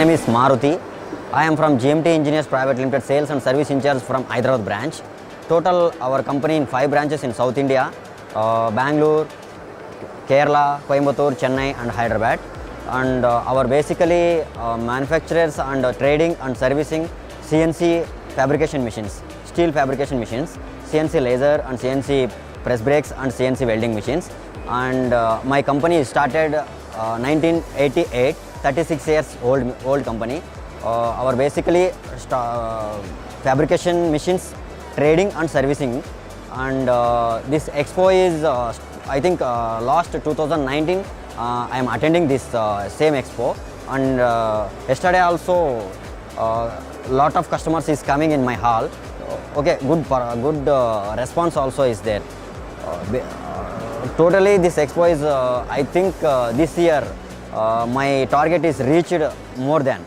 name is Maruti. I am from GMT Engineers Pvt Ltd Sales and Service Incharge from Hyderabad branch. Total our company in 5 branches in South India, Bangalore, Kerala, Coimbatore, Chennai and Hyderabad. And our basically manufacturers and trading and servicing CNC fabrication machines, steel fabrication machines, CNC laser and CNC press brakes and CNC welding machines. And my company started 1988, 36 years old company. Our basically fabrication machines, trading and servicing. And this expo is I think last 2019 I am attending this same expo, and yesterday also lot of customers is coming in my hall. Okay, good response also is there. Totally this expo is I think this year my target is reached more than